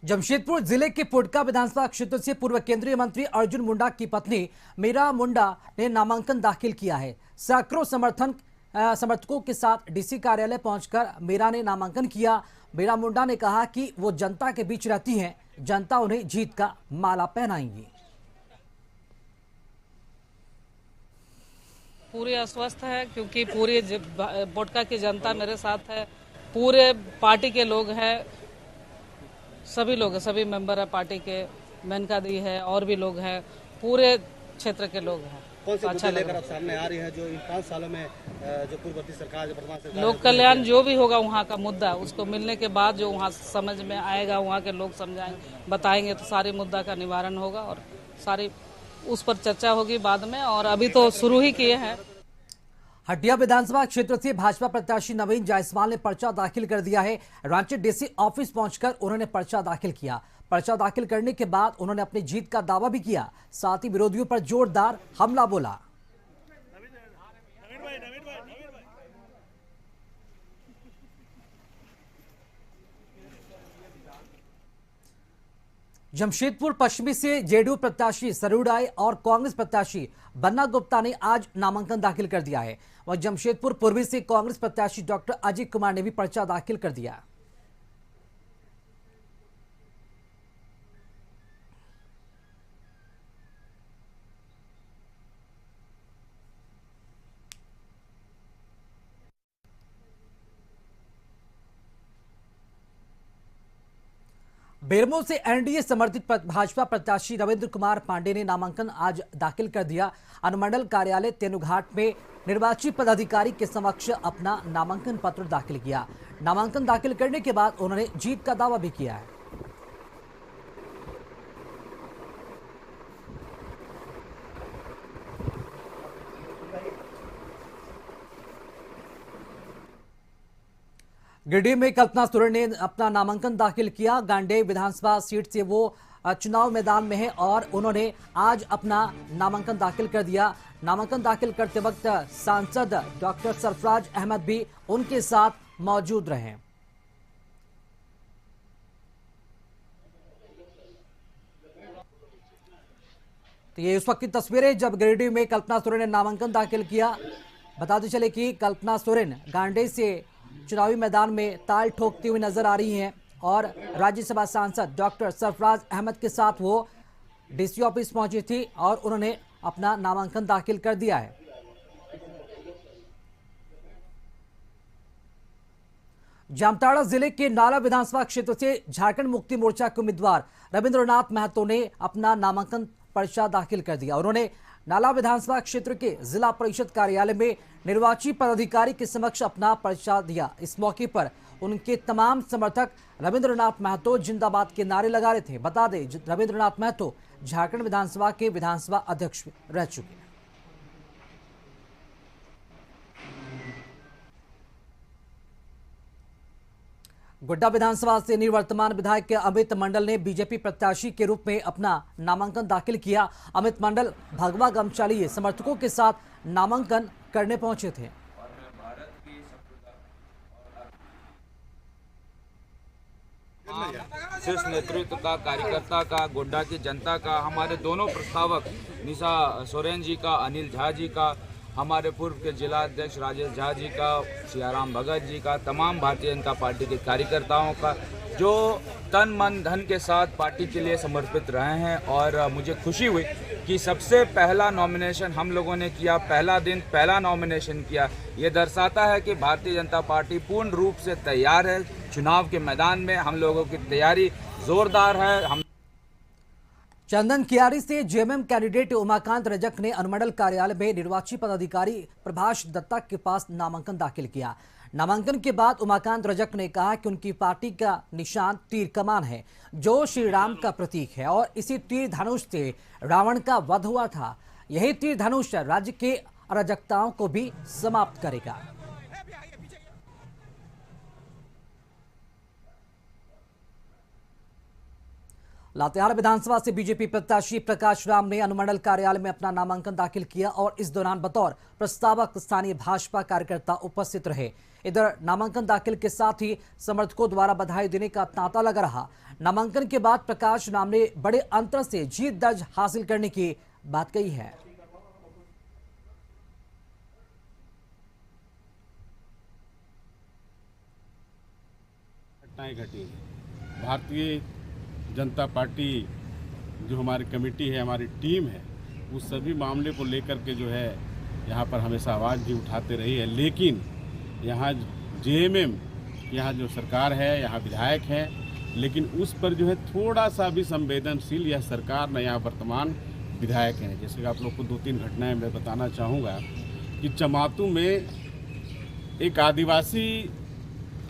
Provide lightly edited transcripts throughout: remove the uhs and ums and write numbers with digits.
जमशेदपुर जिले के पुडका विधानसभा क्षेत्र से पूर्व केंद्रीय मंत्री अर्जुन मुंडा की पत्नी मीरा मुंडा ने नामांकन दाखिल किया है। सैकड़ों समर्थकों के साथ डीसी कार्यालय पहुंचकर मीरा ने नामांकन किया। मीरा मुंडा ने कहा कि वो जनता के बीच रहती हैं, जनता उन्हें जीत का माला पहनाएंगी। पूरी आश्वस्त है क्योंकि पूरी पुडका की जनता मेरे साथ है, पूरे पार्टी के लोग हैं, सभी लोग, सभी मेंबर है पार्टी के, मेनका दी है और भी लोग हैं, पूरे क्षेत्र के लोग हैं। कौन से मुद्दे लेकर आप सामने आ रही है जो इन 5 सालों में जो पूर्ववर्ती सरकार, जो वर्तमान सरकार, लोक कल्याण जो भी होगा वहाँ का मुद्दा, उसको मिलने के बाद जो वहाँ समझ में आएगा, वहाँ के लोग समझाएंगे, बताएंगे तो सारी मुद्दा का निवारण होगा और सारी उस पर चर्चा होगी बाद में। और अभी तो शुरू ही किए हैं। हटिया विधानसभा क्षेत्र से भाजपा प्रत्याशी नवीन जायसवाल ने पर्चा दाखिल कर दिया है। रांची डीसी ऑफिस पहुंचकर उन्होंने पर्चा दाखिल किया। पर्चा दाखिल करने के बाद उन्होंने अपनी जीत का दावा भी किया, साथ ही विरोधियों पर जोरदार हमला बोला। जमशेदपुर पश्चिमी से जेडीयू प्रत्याशी सरूर राय और कांग्रेस प्रत्याशी बन्ना गुप्ता ने आज नामांकन दाखिल कर दिया है। वह जमशेदपुर पूर्वी से कांग्रेस प्रत्याशी डॉक्टर अजय कुमार ने भी पर्चा दाखिल कर दिया। बेरमो से एनडीए समर्थित भाजपा प्रत्याशी रविंद्र कुमार पांडे ने नामांकन आज दाखिल कर दिया। अनुमंडल कार्यालय तेनुघाट में निर्वाची पदाधिकारी के समक्ष अपना नामांकन पत्र दाखिल किया। नामांकन दाखिल करने के बाद उन्होंने जीत का दावा भी किया है। गिरिडीह में कल्पना सोरेन ने अपना नामांकन दाखिल किया। गांडेय विधानसभा सीट से वो चुनाव मैदान में है और उन्होंने आज अपना नामांकन दाखिल कर दिया। नामांकन दाखिल करते वक्त सांसद डॉक्टर सरफराज अहमद भी उनके साथ मौजूद रहे। तो ये उस वक्त की तस्वीरें जब गिरिडीह में कल्पना सोरेन ने नामांकन दाखिल किया। बताते चले कि कल्पना सोरेन गांडेय से चुनावी मैदान में ताल ठोकती हुई नजर आ रही हैं और राज्यसभा सांसद डॉक्टर सरफराज अहमद के साथ वो डीसी ऑफिस पहुंची थी और उन्होंने अपना नामांकन दाखिल कर दिया है। जामताड़ा जिले के नाला विधानसभा क्षेत्र से झारखंड मुक्ति मोर्चा के उम्मीदवार रविंद्रनाथ महतो ने अपना नामांकन पर्चा दाखिल कर दिया। उन्होंने नाला विधानसभा क्षेत्र के जिला परिषद कार्यालय में निर्वाची पदाधिकारी के समक्ष अपना पर्चा दिया। इस मौके पर उनके तमाम समर्थक रविंद्रनाथ महतो जिंदाबाद के नारे लगा रहे थे। बता दें, रविंद्रनाथ महतो झारखंड विधानसभा के विधानसभा अध्यक्ष रह चुके हैं। गोड्डा विधानसभा से निवर्तमान विधायक अमित मंडल ने बीजेपी प्रत्याशी के रूप में अपना नामांकन दाखिल किया। अमित मंडल भगवा गमछा लिए समर्थकों के साथ नामांकन करने पहुंचे थे। शीर्ष नेतृत्व का, कार्यकर्ता का, गोड्डा की जनता का, हमारे दोनों प्रस्तावक निशा सोरेन जी का, अनिल झा जी का, हमारे पूर्व के जिला अध्यक्ष राजेश झा जी का, सियाराम भगत जी का, तमाम भारतीय जनता पार्टी के कार्यकर्ताओं का जो तन मन धन के साथ पार्टी के लिए समर्पित रहे हैं। और मुझे खुशी हुई कि सबसे पहला नॉमिनेशन हम लोगों ने किया, पहला दिन पहला नॉमिनेशन किया। ये दर्शाता है कि भारतीय जनता पार्टी पूर्ण रूप से तैयार है। चुनाव के मैदान में हम लोगों की तैयारी जोरदार है। हम चंदन कियारी से जेएमएम कैंडिडेट उमाकांत रजक ने अनुमंडल कार्यालय में निर्वाची पदाधिकारी प्रभाष दत्ता के पास नामांकन दाखिल किया। नामांकन के बाद उमाकांत रजक ने कहा कि उनकी पार्टी का निशान तीर कमान है, जो श्री राम का प्रतीक है और इसी तीर धनुष से रावण का वध हुआ था। यही तीर धनुष राज्य के अराजकताओं को भी समाप्त करेगा। लातेहार विधानसभा से बीजेपी प्रत्याशी प्रकाश राम ने अनुमंडल कार्यालय में अपना नामांकन दाखिल किया और इस दौरान बतौर प्रस्तावक स्थानीय भाजपा कार्यकर्ता उपस्थित रहे। इधर नामांकन दाखिल के साथ ही समर्थकों द्वारा बधाई देने का तांता लगा रहा। नामांकन के बाद प्रकाश राम ने बड़े अंतर से जीत दर्ज हासिल करने की बात कही है। घटनाएं घटी। भारतीय जनता पार्टी जो हमारी कमेटी है, हमारी टीम है, उस सभी मामले को लेकर के जो है यहाँ पर हमेशा आवाज़ भी उठाते रही है। लेकिन यहाँ जेएमएम, यहाँ जो सरकार है, यहाँ विधायक हैं, लेकिन उस पर जो है थोड़ा सा भी संवेदनशील यह सरकार न यहाँ वर्तमान विधायक हैं। जैसे कि आप लोग को 2-3 घटनाएं मैं बताना चाहूँगा कि चमातू में एक आदिवासी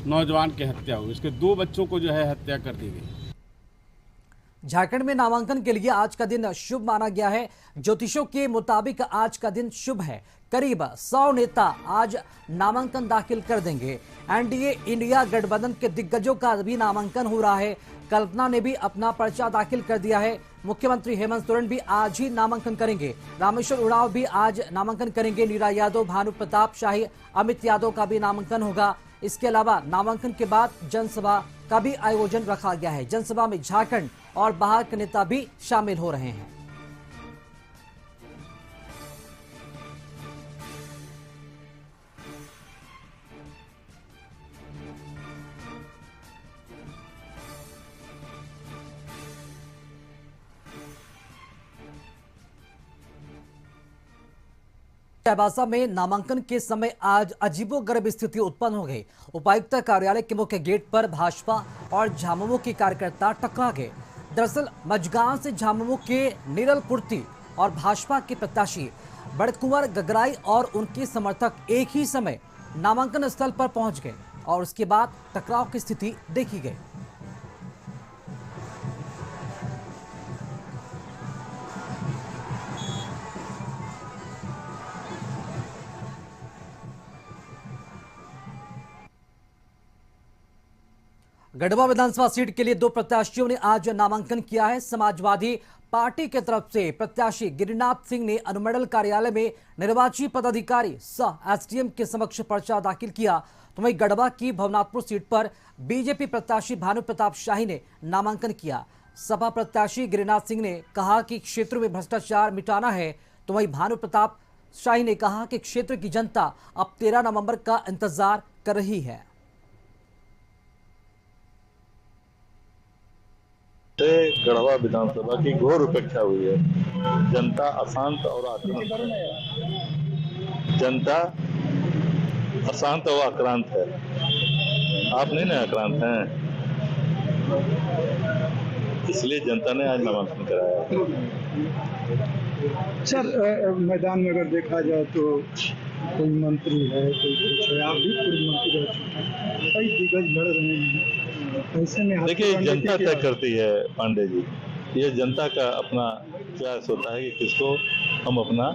नौजवान की हत्या हुई, उसके 2 बच्चों को जो है हत्या कर दी गई। झारखंड में नामांकन के लिए आज का दिन शुभ माना गया है। ज्योतिषों के मुताबिक आज का दिन शुभ है। करीब 100 नेता आज नामांकन दाखिल कर देंगे। एनडीए इंडिया गठबंधन के दिग्गजों का भी नामांकन हो रहा है। कल्पना ने भी अपना पर्चा दाखिल कर दिया है। मुख्यमंत्री हेमंत सोरेन भी आज ही नामांकन करेंगे। रामेश्वर उरांव भी आज नामांकन करेंगे। नीरा यादव, भानु प्रताप शाही, अमित यादव का भी नामांकन होगा। इसके अलावा नामांकन के बाद जनसभा का भी आयोजन रखा गया है। जनसभा में झारखंड और बाहर के नेता भी शामिल हो रहे हैं। चाईबासा में नामांकन के समय आज अजीबोगरीब स्थिति उत्पन्न हो गई। उपायुक्त कार्यालय के मुख्य गेट पर भाजपा और झामुमो के कार्यकर्ता टकरा गए। दरअसल मझगांव से झामुमो के निरल पूर्ति और भाजपा के प्रत्याशी बड़कुंवर गगराई और उनके समर्थक एक ही समय नामांकन स्थल पर पहुंच गए और उसके बाद टकराव की स्थिति देखी गई। गढ़वा विधानसभा सीट के लिए 2 प्रत्याशियों ने आज नामांकन किया है। समाजवादी पार्टी की तरफ से प्रत्याशी गिरिनाथ सिंह ने अनुमंडल कार्यालय में निर्वाची पदाधिकारी सह एसडीएम के समक्ष पर्चा दाखिल किया। तो वहीं गढ़वा की भवनाथपुर सीट पर बीजेपी प्रत्याशी भानु प्रताप शाही ने नामांकन किया। सपा प्रत्याशी गिरिनाथ सिंह ने कहा कि क्षेत्र में भ्रष्टाचार मिटाना है। तो वहीं भानु प्रताप शाही ने कहा कि क्षेत्र की जनता अब 13 नवंबर का इंतजार कर रही है। गढ़वा विधानसभा की घोर उपेक्षा हुई है। जनता अशांत और आक्रांत है। जनता अशांत और आक्रांत है। आप नहीं ना आक्रांत हैं, इसलिए जनता ने आज नामांकन कराया। सर, मैदान में अगर देखा जाए तो कोई मंत्री है, कोई कुछ है, आप भी पूर्व मंत्री रह चुके हैं, कई दिग्गज लड़ रहे हैं। ऐसे में देखिए, जनता तय करती है पांडे जी। ये जनता का अपना प्रयास होता है कि किसको हम अपना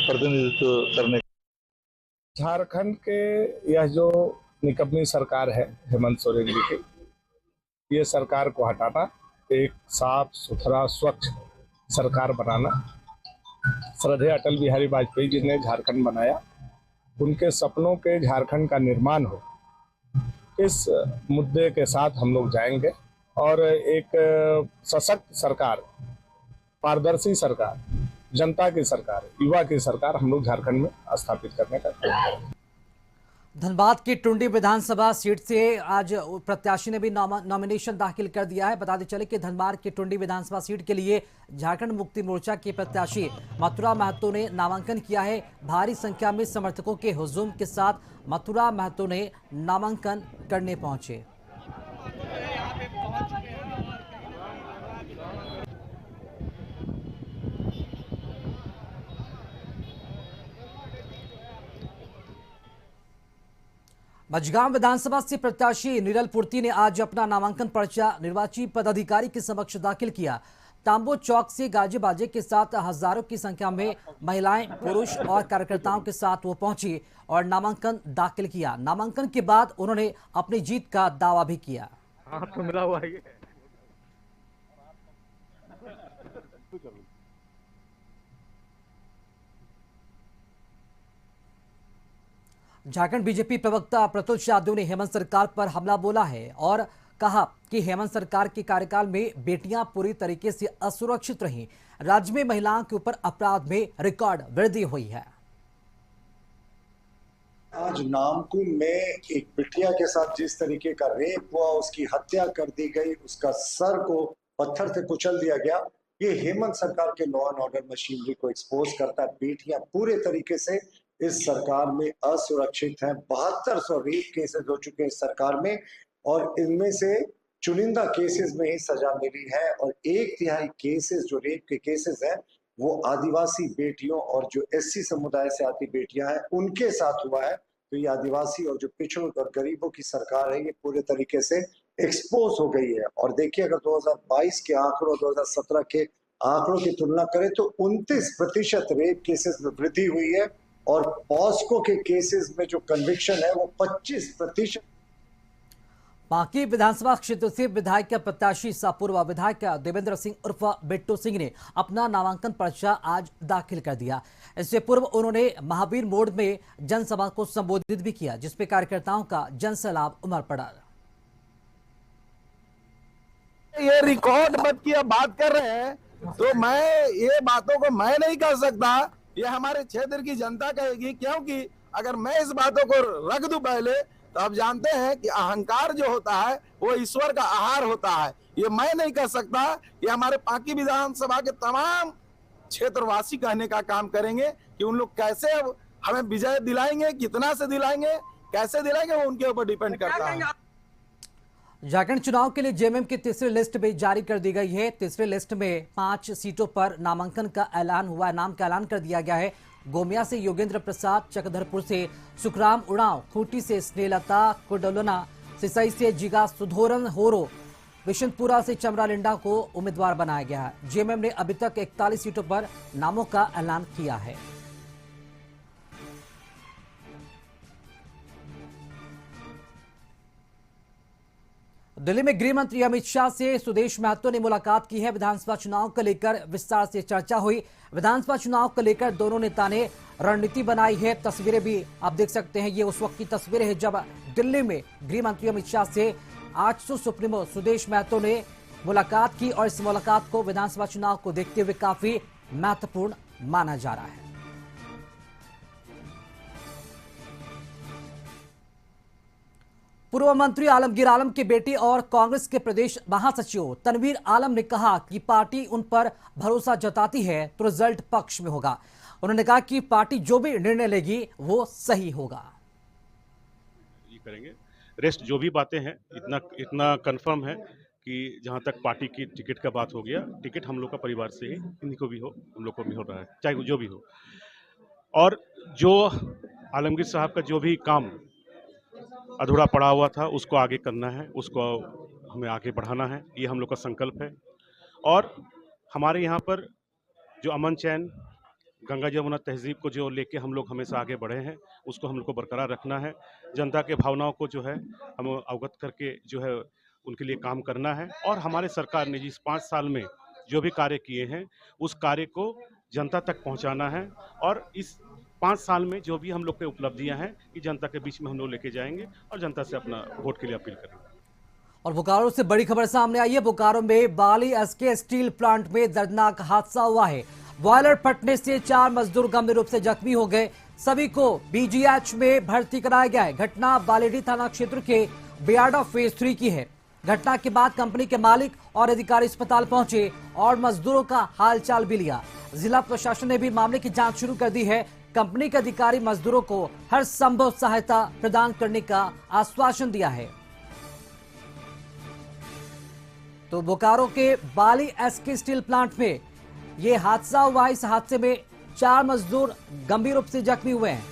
प्रतिनिधित्व करने। झारखंड के यह जो निकम्मी सरकार है हेमंत सोरेन जी की, ये सरकार को हटाना, एक साफ सुथरा स्वच्छ सरकार बनाना। श्रद्धेय अटल बिहारी वाजपेयी जी ने झारखंड बनाया, उनके सपनों के झारखंड का निर्माण हो, इस मुद्दे के साथ हम लोग जाएंगे और एक सशक्त सरकार, पारदर्शी सरकार, जनता की सरकार, युवा की सरकार हम लोग झारखंड में स्थापित करने का प्रयास करेंगे। धनबाद की टुंडी विधानसभा सीट से आज प्रत्याशी ने भी नॉमिनेशन दाखिल कर दिया है। बताते चले कि धनबाद की टुंडी विधानसभा सीट के लिए झारखंड मुक्ति मोर्चा के प्रत्याशी मथुरा महतो ने नामांकन किया है। भारी संख्या में समर्थकों के हुजूम के साथ मथुरा महतो ने नामांकन करने पहुंचे। मझगांव विधानसभा से प्रत्याशी निरल पूर्ति ने आज अपना नामांकन पर्चा निर्वाची पदाधिकारी के समक्ष दाखिल किया। तांबो चौक से गाजे बाजे के साथ हजारों की संख्या में महिलाएं, पुरुष और कार्यकर्ताओं के साथ वो पहुंची और नामांकन दाखिल किया। नामांकन के बाद उन्होंने अपनी जीत का दावा भी किया। तो मिला हुआ है। झारखंड बीजेपी प्रवक्ता प्रतुल यादव ने हेमंत सरकार पर हमला बोला है और कहा कि हेमंत सरकार के कार्यकाल में बेटियां पूरी तरीके से असुरक्षित रहीं। राज्य में महिलाओं के ऊपर अपराध में रिकॉर्ड वृद्धि हुई है। आज नामकुम में एक बिटिया के साथ जिस तरीके का रेप हुआ, उसकी हत्या कर दी गई, उसका सर को पत्थर से कुचल दिया गया, ये हेमंत सरकार के लॉ एंड ऑर्डर मशीनरी को एक्सपोज करता है। बेटियां पूरे तरीके से इस सरकार में असुरक्षित हैं। 7200 रेप केसेस हो चुके हैं इस सरकार में और इनमें से चुनिंदा केसेस में ही सजा मिली है और 1/3 केसेस जो रेप के केसेस हैं वो आदिवासी बेटियों और जो एससी समुदाय से आती बेटियां हैं उनके साथ हुआ है। तो ये आदिवासी और जो पिछड़ों और गरीबों की सरकार है ये पूरे तरीके से एक्सपोज हो गई है। और देखिए अगर 2022 के आंकड़ों 2017 के आंकड़ों की तुलना करें तो 29% रेप केसेस में वृद्धि हुई है और पॉस्को के केसेस में जो कन्विक्शन है वो 25%। बाकी विधानसभा क्षेत्र से विधायक प्रत्याशी सह पूर्व विधायक देवेंद्र सिंह उर्फ बिट्टू सिंह ने अपना नामांकन पर्चा आज दाखिल कर दिया। इससे पूर्व उन्होंने महावीर मोड़ में जनसभा को संबोधित भी किया, जिसपे कार्यकर्ताओं का जनसैलाब उमड़ पड़ा। ये रिकॉर्ड मत की बात कर रहे हैं तो मैं ये बातों को मैं नहीं कर सकता, ये हमारे क्षेत्र की जनता कहेगी, क्योंकि अगर मैं इस बातों को रख दूं पहले तो आप जानते हैं कि अहंकार जो होता है वो ईश्वर का आहार होता है। ये मैं नहीं कर सकता, ये हमारे पांकी विधानसभा के तमाम क्षेत्रवासी कहने का काम करेंगे कि उन लोग कैसे अब हमें विजय दिलाएंगे, कितना से दिलाएंगे, कैसे दिलाएंगे, वो उनके ऊपर डिपेंड करता है। झारखंड चुनाव के लिए जेएमएम की तीसरी लिस्ट भी जारी कर दी गई है। तीसरी लिस्ट में 5 सीटों पर नामांकन का ऐलान हुआ है, नाम का ऐलान कर दिया गया है। गोमिया से योगेंद्र प्रसाद, चक्रधरपुर से सुखराम उड़ाव, खूंटी से स्नेहलता कुडलोना, सिसई से जिगा सुधोरन होरो, बिशनपुरा से चमरा लिंडा को उम्मीदवार बनाया गया है। जेएमएम ने अभी तक 41 सीटों पर नामों का ऐलान किया है। दिल्ली में गृह मंत्री अमित शाह से सुदेश महतो ने मुलाकात की है। विधानसभा चुनाव को लेकर विस्तार से चर्चा हुई। विधानसभा चुनाव को लेकर दोनों नेता ने रणनीति बनाई है। तस्वीरें भी आप देख सकते हैं, ये उस वक्त की तस्वीरें हैं जब दिल्ली में गृह मंत्री अमित शाह से आजसू सुप्रीमो सुदेश महतो ने मुलाकात की और इस मुलाकात को विधानसभा चुनाव को देखते हुए काफी महत्वपूर्ण माना जा रहा है। पूर्व मंत्री आलमगीर आलम की बेटी और कांग्रेस के प्रदेश महासचिव तनवीर आलम ने कहा कि पार्टी उन पर भरोसा जताती है तो रिजल्ट पक्ष में होगा। उन्होंने कहा कि पार्टी जो भी निर्णय लेगी वो सही होगा। ये करेंगे, रेस्ट जो भी बातें हैं इतना कंफर्म है कि जहां तक पार्टी की टिकट का बात हो गया, टिकट हम लोग का परिवार से ही, इनको भी हो, हम लोग को भी हो रहा है, चाहे जो भी हो। और जो आलमगीर साहब का जो भी काम अधूरा पड़ा हुआ था उसको आगे करना है, उसको हमें आगे बढ़ाना है, ये हम लोग का संकल्प है। और हमारे यहाँ पर जो अमन चैन, गंगा जमुना तहजीब को जो लेके हम लोग हमेशा आगे बढ़े हैं उसको हम लोग को बरकरार रखना है। जनता के भावनाओं को जो है हम अवगत करके जो है उनके लिए काम करना है। और हमारे सरकार ने जिस 5 साल में जो भी कार्य किए हैं उस कार्य को जनता तक पहुँचाना है और इस 5 साल में जो भी हम लोग के उपलब्धियां हैं कि जनता के बीच में हम लोग लेके जाएंगे और जनता से अपना वोट के लिए अपील करेंगे। और बोकारो से बड़ी खबर सामने आई है। बोकारो में बाली एसके स्टील प्लांट में दर्दनाक हादसा हुआ है। बॉयलर फटने से 4 मजदूर गंभीर रूप से जख्मी हो गए। सभी को बीजीएच में भर्ती कराया गया है। घटना बालेडी थाना क्षेत्र के बियाडा फेज 3 की है। घटना के बाद कंपनी के मालिक और अधिकारी अस्पताल पहुंचे और मजदूरों का हालचाल भी लिया। जिला प्रशासन ने भी मामले की जांच शुरू कर दी है। कंपनी के अधिकारी मजदूरों को हर संभव सहायता प्रदान करने का आश्वासन दिया है। तो बोकारो के बाली एसके स्टील प्लांट में यह हादसा हुआ। इस हादसे में 4 मजदूर गंभीर रूप से जख्मी हुए हैं।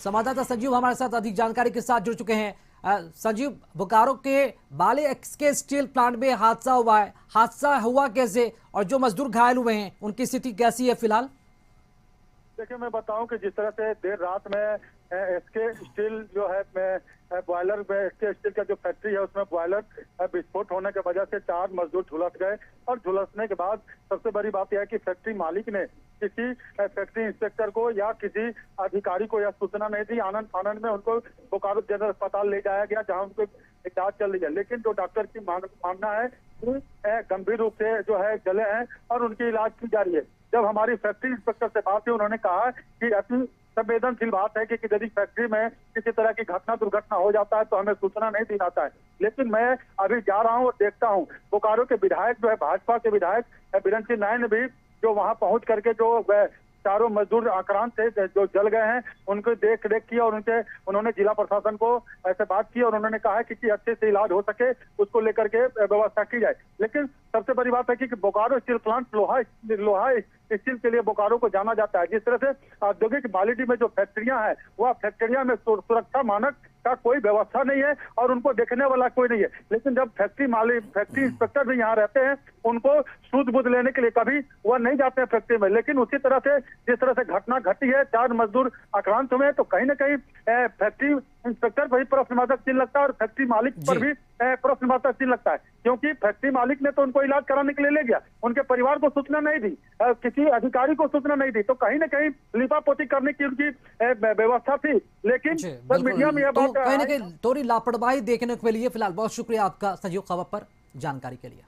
संवाददाता संजीव हमारे साथ अधिक जानकारी के साथ जुड़ चुके हैं। संजीव, बोकारो के बाली एसके स्टील प्लांट में हादसा हुआ है, हादसा हुआ कैसे और जो मजदूर घायल हुए हैं उनकी स्थिति कैसी है फिलहाल? देखिए, मैं बताऊं कि जिस तरह से देर रात में एसके स्टील जो है बॉयलर स्टील का जो फैक्ट्री है उसमें बॉयलर विस्फोट होने की वजह से 4 मजदूर झुलस गए और झुलसने के बाद सबसे बड़ी बात यह है कि फैक्ट्री मालिक ने किसी फैक्ट्री इंस्पेक्टर को या किसी अधिकारी को यह सूचना नहीं दी। आनंद में उनको बोकारो जनरल अस्पताल ले जाया गया जहां उनको इलाज चल रही है, लेकिन जो डॉक्टर की मानना है कि गंभीर रूप से जो है जले हैं और उनकी इलाज की जा रही है। जब हमारी फैक्ट्री इंस्पेक्टर से बात हुई उन्होंने कहा कि अति संवेदनशील बात है कि यदि फैक्ट्री में किसी तरह की दुर्घटना हो जाता है तो हमें सूचना नहीं दी जाता है। लेकिन मैं अभी जा रहा हूँ और देखता हूँ बोकारो के विधायक जो है भाजपा के विधायक बीरेन सिंह नाय ने भी जो वहां पहुंच करके जो चारों मजदूर आक्रांत थे जो जल गए हैं उनको देख रेख किया और उन्होंने जिला प्रशासन को ऐसे बात की और उन्होंने कहा कि अच्छे से इलाज हो सके उसको लेकर के व्यवस्था की जाए। लेकिन सबसे बड़ी बात है कि बोकारो स्टील प्लांट लोहा स्टील के लिए बोकारो को जाना जाता है। जिस तरह से औद्योगिक बालिटी में जो फैक्ट्रियां हैं वह फैक्ट्रियां में सुरक्षा मानक का कोई व्यवस्था नहीं है और उनको देखने वाला कोई नहीं है। लेकिन जब फैक्ट्री इंस्पेक्टर भी यहाँ रहते हैं उनको सूद बुद्ध लेने के लिए कभी वह नहीं जाते हैं फैक्ट्री में। लेकिन उसी तरह से जिस तरह से घटना घटी है 4 मजदूर आक्रांत हुए तो कहीं ना कहीं फैक्ट्री इंस्पेक्टर पर भी प्रश्नवाचक चिन्ह लगता है और फैक्ट्री मालिक पर भी प्रश्नवाचक चिन्ह लगता है, क्योंकि फैक्ट्री मालिक ने तो उनको इलाज कराने के लिए ले गया, उनके परिवार को सूचना नहीं दी, किसी अधिकारी को सूचना नहीं दी, तो कहीं ना कहीं लिपापोती करने की उनकी व्यवस्था थी। लेकिन मीडिया में यह बात कहीं ना कहीं थोड़ी लापरवाही देखने को मिली है। फिलहाल बहुत शुक्रिया आपका संजीव खबर पर जानकारी के लिए।